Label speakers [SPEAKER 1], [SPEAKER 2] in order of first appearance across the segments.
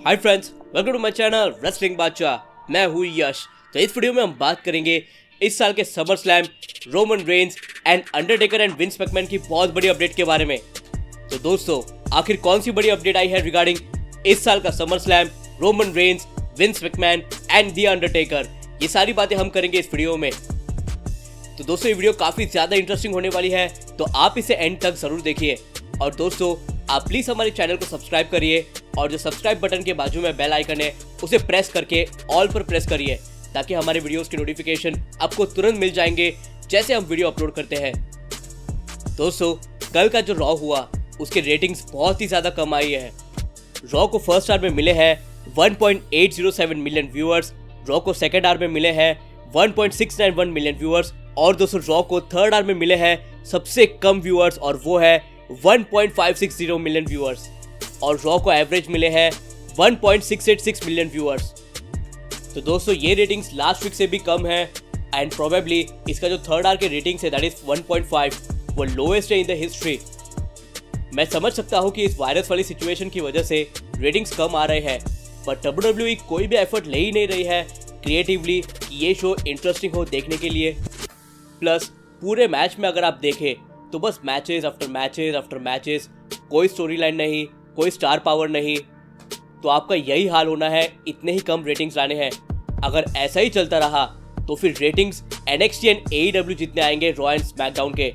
[SPEAKER 1] Hi friends, welcome to my channel wrestling Badshah. मैं हूँ यश। तो इस वीडियो में हम बात करेंगे इस साल के summer slam, Roman Reigns and Undertaker and Vince McMahon की बहुत बड़ी अपडेट के बारे में। तो दोस्तों, आखिर कौन सी बड़ी अपडेट आई है रिगार्डिंग इस साल का summer slam, Roman Reigns, Vince McMahon and the Undertaker, ये सारी बातें हम करेंगे इस वीडियो में। तो दोस्तों, ये वीडियो काफी ज्यादा इंटरेस्टिंग होने वाली है, तो आप इसे एंड तक जरूर देखिए। और दोस्तों, आप प्लीज हमारे चैनल को सब्सक्राइब करिए और जो सब्सक्राइब बटन के बाजू में बेल आइकन है उसे प्रेस करके ऑल पर प्रेस करिए, ताकि हमारे वीडियोस की नोटिफिकेशन आपको तुरंत मिल जाएंगे जैसे हम वीडियो अपलोड करते हैं। दोस्तों, कल का जो रॉ हुआ उसके रेटिंग्स बहुत ही ज्यादा कम आई है। रॉ को फर्स्ट आवर में मिले हैं 1.807 मिलियन व्यूअर्स, रॉ को सेकेंड आवर में मिले हैं 1.691 मिलियन व्यूअर्स, और दोस्तों रॉ को थर्ड आवर में मिले हैं सबसे कम व्यूअर्स और वो है 1.560 मिलियन व्यूअर्स, और रॉ को एवरेज मिले हैं 1.686 मिलियन व्यूअर्स। तो दोस्तों, ये रेटिंग्स लास्ट वीक से भी कम है एंड प्रोबेबली इसका जो थर्ड आवर के रेटिंग्स है दैट इज 1.5, वो लोएस्ट है इन द हिस्ट्री। मैं समझ सकता हूँ कि इस वायरस वाली सिचुएशन की वजह से रेटिंग्स कम आ रहे हैं, बट WWE कोई भी एफर्ट ले ही नहीं रही है क्रिएटिवली कि ये शो इंटरेस्टिंग हो देखने के लिए। प्लस पूरे मैच में अगर आप देखें तो बस मैचेस आफ्टर मैचेस, कोई स्टोरी लाइन नहीं, कोई स्टार पावर नहीं। तो आपका यही हाल होना है, इतने ही कम रेटिंग्स लाने हैं। अगर ऐसा ही चलता रहा तो फिर रेटिंग्स NXT एंड AEW जितने आएंगे रॉ एंड स्मैकडाउन के।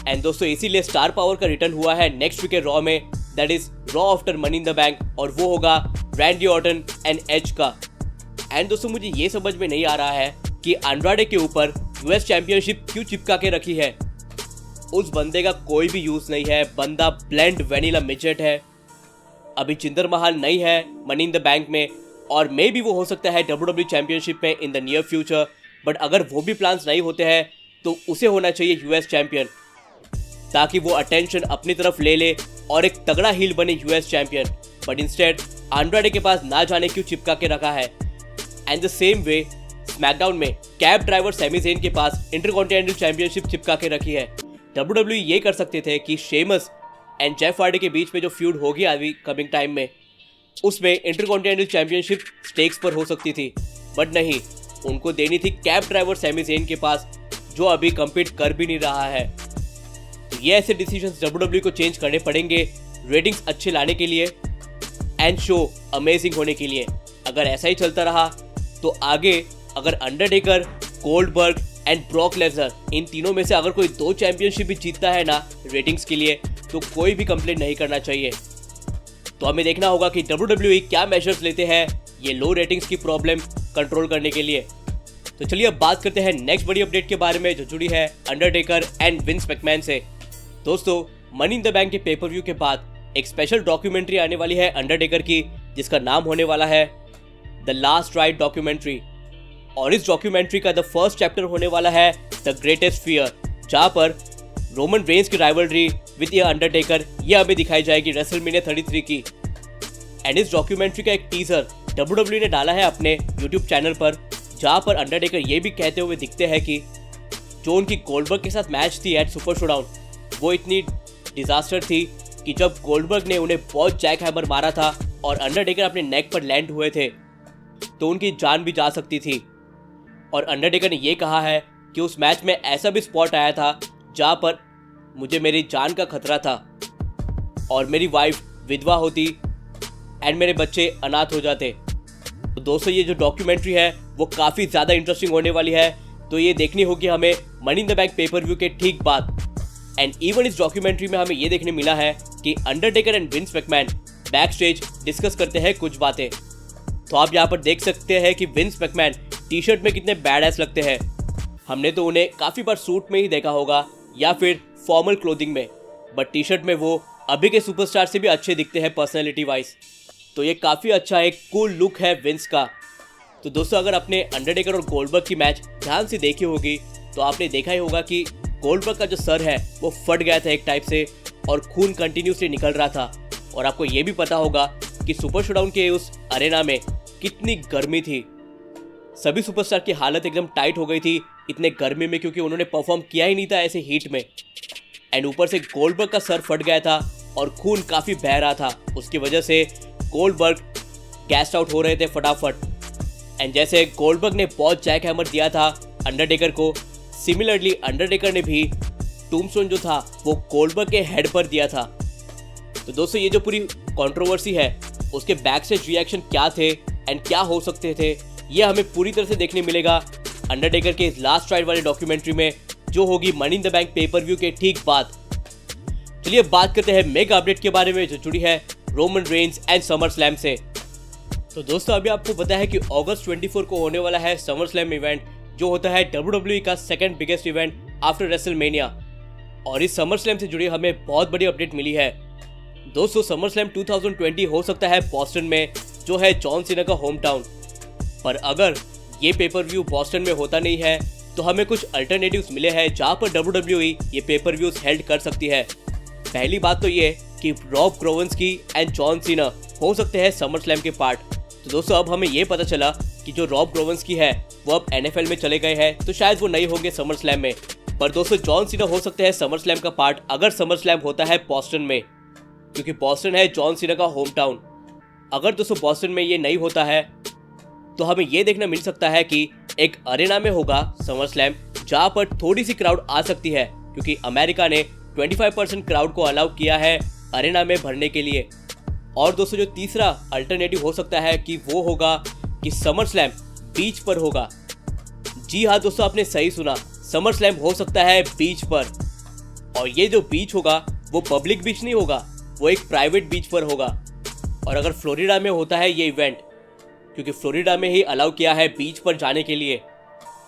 [SPEAKER 1] एंड दोस्तों, इसीलिए स्टार पावर का रिटर्न हुआ है नेक्स्ट वीक के रॉ में, that is raw after money in the bank, और वो होगा रैंडी ऑर्टन एंड एज का। एंड दोस्तों, मुझे ये समझ में नहीं आ रहा है कि एंड्राडे के ऊपर US चैंपियनशिप क्यों चिपका के रखी है। उस बंदे का कोई भी यूज नहीं है, बंदा ब्लेंड वैनिला मिजेट है। अभी जिंदर महल नहीं है मनी इन द बैंक में, और मे भी वो हो सकता है WWE चैंपियनशिप में in the near future, but अगर वो भी प्लान्स नहीं होते हैं तो उसे होना चाहिए US चैंपियन, ताकि वो अटेंशन अपनी तरफ ले ले और एक तगड़ा हील बने US champion. But instead Andrade के पास ना जाने क्यों चिपका के रखा है। And the same way SmackDown में कैब ड्राइवर सैमी ज़ेन के पास इंटरकॉन्टिनेंटल चैंपियनशिप चिपका के रखी है। WWE ये कर सकते थे कि शेमस एंड जेफ हार्डी के बीच में जो फ्यूड होगी अभी कमिंग टाइम में, उसमें इंटरकॉन्टिनेंटल चैंपियनशिप स्टेक्स पर हो सकती थी, बट नहीं, उनको देनी थी कैब ड्राइवर सैमी ज़ेन के पास, जो अभी कम्पीट कर भी नहीं रहा है। तो ये ऐसे डिसीजंस WWE को चेंज करने पड़ेंगे रेटिंग्स अच्छे लाने के लिए एंड शो अमेजिंग होने के लिए। अगर ऐसा ही चलता रहा तो आगे अगर Undertaker, Goldberg and Brock Lesnar, इन तीनों में से अगर कोई 2 चैंपियनशिप भी जीतता है ना रेटिंग्स के लिए, तो कोई भी कंप्लेंट नहीं करना चाहिए। तो हमें देखना होगा कि WWE क्या मेजर्स लेते हैं ये लो रेटिंग्स की प्रॉब्लम कंट्रोल करने के लिए। तो चलिए अब बात करते हैं नेक्स्ट बड़ी अपडेट के बारे में, जो जुड़ी है अंडरटेकर एंड विंस मैकमैन से। दोस्तों, मनी इन द बैंक के पेपर व्यू के बाद एक स्पेशल डॉक्यूमेंट्री आने वाली है अंडरटेकर की, जिसका नाम होने वाला है द लास्ट राइड डॉक्यूमेंट्री। और इस डॉक्यूमेंट्री का द फर्स्ट चैप्टर होने वाला है द ग्रेटेस्ट फियर, जहां पर रोमन रेंस की राइवलरी विद अंडरटेकर ये हमें दिखाई जाएगी रेसलमेनिया 33 की। एंड इस डॉक्यूमेंट्री का एक टीजर WWE ने डाला है अपने YouTube चैनल पर, जहां पर अंडरटेकर ये भी कहते हुए दिखते हैं कि जो उनकी गोल्डबर्ग के साथ मैच थी एट सुपर शोडाउन, वो इतनी डिजास्टर थी कि जब गोल्डबर्ग ने उन्हें बहुत जैक हैमर मारा था और अंडरटेकर अपने नेक पर लैंड हुए थे, तो उनकी जान भी जा सकती थी। और अंडरटेकर ने ये कहा है कि उस मैच में ऐसा भी स्पॉट आया था जहाँ पर मुझे मेरी जान का खतरा था और मेरी वाइफ विधवा होती एंड मेरे बच्चे अनाथ हो जाते। तो दोस्तों, ये जो डॉक्यूमेंट्री है वो काफ़ी ज़्यादा इंटरेस्टिंग होने वाली है, तो ये देखनी होगी हमें money in the bank pay per view के ठीक बाद। एंड इवन इस डॉक्यूमेंट्री में हमें ये देखने मिला है कि Undertaker and Vince McMahon back stage discuss करते हैं कुछ बातें। तो आप यहाँ पर देख सकते हैं कि विंस मैकमैन टी शर्ट में कितने बैड एस लगते हैं। हमने तो उन्हें काफ़ी बार सूट में ही देखा होगा या फिर फॉर्मल क्लोथिंग में, बट टी शर्ट में वो अभी के सुपरस्टार से भी अच्छे दिखते हैं पर्सनैलिटी वाइज। तो ये काफ़ी अच्छा एक कूल लुक है विंस का। तो दोस्तों, अगर आपने अंडरटेकर और गोल्डबर्ग की मैच ध्यान से देखी होगी तो आपने देखा ही होगा कि गोल्डबर्ग का जो सर है वो फट गया था एक टाइप से और खून कंटिन्यूसली निकल रहा था। और आपको ये भी पता होगा कि सुपर शोडाउन के उस अरेना में कितनी गर्मी थी। सभी सुपरस्टार की हालत एकदम टाइट हो गई थी इतने गर्मी में, क्योंकि उन्होंने परफॉर्म किया ही नहीं था ऐसे हीट में। एंड ऊपर से गोल्डबर्ग का सर फट गया था और खून काफी बह रहा था। उसकी वजह से गोल्डबर्ग गैस्ड आउट हो रहे थे फटाफट। एंड जैसे गोल्डबर्ग ने बहुत जैक हैमर दिया था अंडरटेकर को, सिमिलरली अंडरटेकर ने भी टूम्बस्टोन जो था वो गोल्डबर्ग के हेड पर दिया था। तो दोस्तों ये जो पूरी कंट्रोवर्सी है उसके बैक स्टेज रिएक्शन क्या थे एंड क्या हो सकते थे, ये हमें पूरी तरह से देखने मिलेगा अंडरटेकर के लास्ट राइड वाले डॉक्यूमेंट्री में, जो होगी money in the bank pay per view के ठीक बाद। चलिए बात करते हैं मेगा अपडेट के बारे में जो जुड़ी है Roman Reigns and summer slam से। तो दोस्तों अभी आपको पता है कि अगस्त 24 को होने वाला है समर स्लैम इवेंट, जो होता है WWE का second biggest event after WrestleMania. और इस समर स्लैम से जुड़ी हमें बहुत बड़ी अपडेट मिली है। दोस्तों समर स्लैम 2020 हो सकता है बॉस्टन में, जो है जॉन सीना का होम टाउन। पर अगर ये पेपर व्यू बॉस्टन में होता नहीं है तो हमें कुछ अल्टरनेटिव्स मिले हैं जहां पर WWE ये पेपर व्यूज हेल्ड कर सकती है। पहली बात तो ये कि रॉब ग्रोवंस्की एंड जॉन सीना हो सकते हैं समर स्लैम के पार्ट। तो दोस्तों अब हमें ये पता चला कि जो रॉब ग्रोवंस्की है वो अब NFL में चले गए हैं, तो शायद वो नहीं होंगे समर स्लैम में। पर दोस्तों जॉन सीना हो सकते हैं समर स्लैम का पार्ट अगर समर स्लैम होता है बॉस्टन में, क्योंकि बॉस्टन है जॉन सीना का होम टाउन। अगर दोस्तों बॉस्टन में ये नहीं होता है तो हमें ये देखना मिल सकता है कि एक अरेना में होगा समर स्लैम, जहाँ पर थोड़ी सी क्राउड आ सकती है, क्योंकि अमेरिका ने 25% क्राउड को अलाउ किया है अरेना में भरने के लिए। और दोस्तों जो तीसरा अल्टरनेटिव हो सकता है कि वो होगा कि समर स्लैम बीच पर होगा। जी हाँ दोस्तों आपने सही सुना, समर स्लैम हो सकता है बीच पर। और ये जो बीच होगा वो पब्लिक बीच नहीं होगा, वो एक प्राइवेट बीच पर होगा। और अगर फ्लोरिडा में होता है ये इवेंट, क्योंकि फ्लोरिडा में ही अलाउ किया है बीच पर जाने के लिए,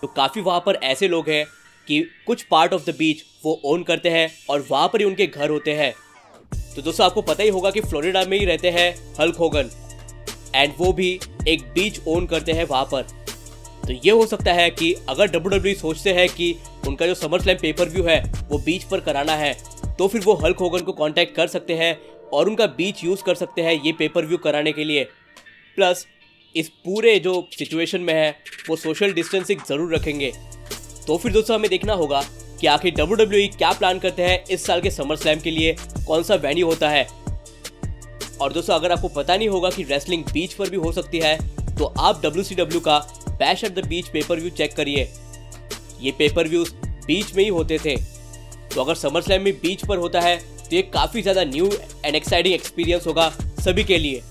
[SPEAKER 1] तो काफ़ी वहाँ पर ऐसे लोग हैं कि कुछ पार्ट ऑफ द बीच वो ओन करते हैं और वहाँ पर ही उनके घर होते हैं। तो दोस्तों आपको पता ही होगा कि फ्लोरिडा में ही रहते हैं हल्क होगन, एंड वो भी एक बीच ओन करते हैं वहाँ पर। तो ये हो सकता है कि अगर WWE सोचते हैं कि उनका जो समर स्लैम पेपर व्यू है वो बीच पर कराना है, तो फिर वो हल्क होगन को कांटेक्ट कर सकते हैं और उनका बीच यूज़ कर सकते हैं ये पेपर व्यू कराने के लिए। प्लस इस पूरे जो सिचुएशन में है वो सोशल डिस्टेंसिंग ज़रूर रखेंगे। तो फिर दोस्तों हमें देखना होगा कि आखिर WWE क्या प्लान करते हैं इस साल के समर स्लैम के लिए, कौन सा वेन्यू होता है। और दोस्तों अगर आपको पता नहीं होगा कि रेसलिंग बीच पर भी हो सकती है, तो आप WCW का Bash at the Beach pay per view check करिए। ये पेपर व्यूज बीच में ही होते थे। तो अगर समर स्लैम में बीच पर होता है तो ये काफ़ी ज़्यादा न्यू एंड एक्साइटिंग एक्सपीरियंस होगा सभी के लिए।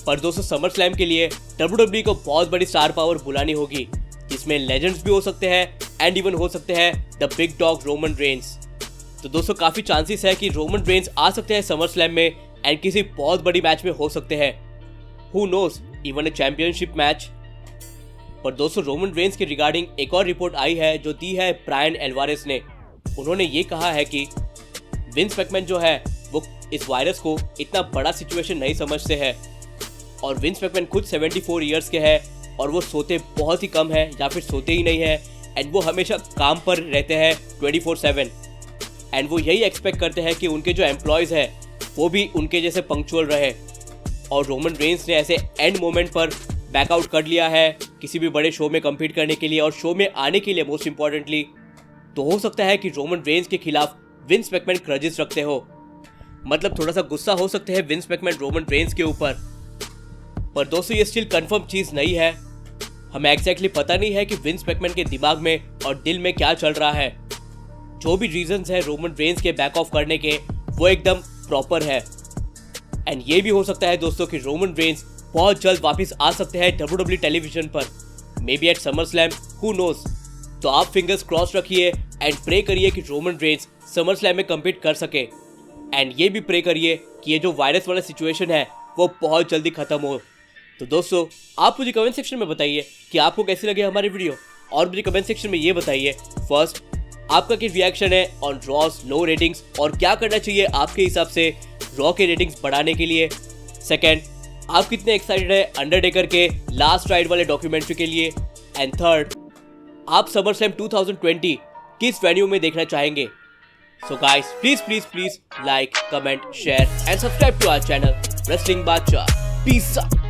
[SPEAKER 1] पर दोस्तों समर स्लैम के लिए WWE को बहुत बड़ी स्टार पावर बुलानी होगी, जिसमें लेजेंड्स भी हो सकते हैं एंड इवन हो सकते हैं the big dog Roman Reigns. तो दोस्तों काफ़ी चांसेस है कि रोमन रेंस आ सकते हैं समर स्लैम में एंड किसी बहुत बड़ी मैच में हो सकते हैं। Who knows, even a championship match. पर दोस्तों रोमन रेंस के रिगार्डिंग एक और रिपोर्ट आई है जो दी है ब्रायन एल्वारेस ने। उन्होंने ये कहा है कि विंस मैकमैन जो है वो इस वायरस को इतना बड़ा सिचुएशन नहीं समझते हैं, और विंस मैकमैन खुद 74 ईयर्स के हैं और वो सोते बहुत ही कम है या फिर सोते ही नहीं है, एंड वो हमेशा काम पर रहते हैं 24/7। एंड वो यही एक्सपेक्ट करते हैं कि उनके जो एम्प्लॉयज़ हैं वो भी उनके जैसे पंक्चुअल रहे। और रोमन रेंस ने ऐसे एंड मोमेंट पर बैकआउट कर लिया है किसी भी बड़े शो में कम्पीट करने के लिए और शो में आने के लिए मोस्ट इंपॉर्टेंटली। तो हो सकता है कि रोमन रेंस के खिलाफ विंस मैकमैन ग्रजेस रखते हो, मतलब थोड़ा सा गुस्सा हो सकते हैं विंस मैकमैन रोमन रेंस के ऊपर। पर दोस्तों ये स्टिल कंफर्म चीज़ नहीं है। हमें एग्जैक्टली पता नहीं है कि विंस मैकमैन के दिमाग में और दिल में क्या चल रहा है। जो भी रीजंस है रोमन रेंस के बैक ऑफ करने के वो एकदम प्रॉपर है। एंड ये भी हो सकता है दोस्तों कि रोमन रेंस बहुत जल्द वापस आ सकते हैं WWE टेलीविजन पर, may be at SummerSlam, who knows. तो आप फिंगर्स क्रॉस रखिए एंड प्रे करिए कि रोमन रेंस समर स्लैम में कम्पीट कर सके। एंड ये भी प्रे करिए कि ये जो वायरस वाला सिचुएशन है वो बहुत जल्दी खत्म हो। तो दोस्तों आप मुझे कमेंट सेक्शन में बताइए कि आपको कैसी लगी हमारी वीडियो, और मुझे कमेंट सेक्शन में ये बताइए फर्स्ट आपका क्या रिएक्शन है ऑन रॉस लो रेटिंग्स और क्या करना चाहिए आपके हिसाब से रॉ के रेटिंग्स बढ़ाने के लिए। सेकंड, आप कितने एक्साइटेड है अंडरटेकर के लास्ट राइड वाले डॉक्यूमेंट्री के लिए। एंड थर्ड, आप समर स्लैम 2020 किस वेन्यू में देखना चाहेंगे। So guys please like, comment, share and subscribe to our channel wrestling Badshah. Peace out.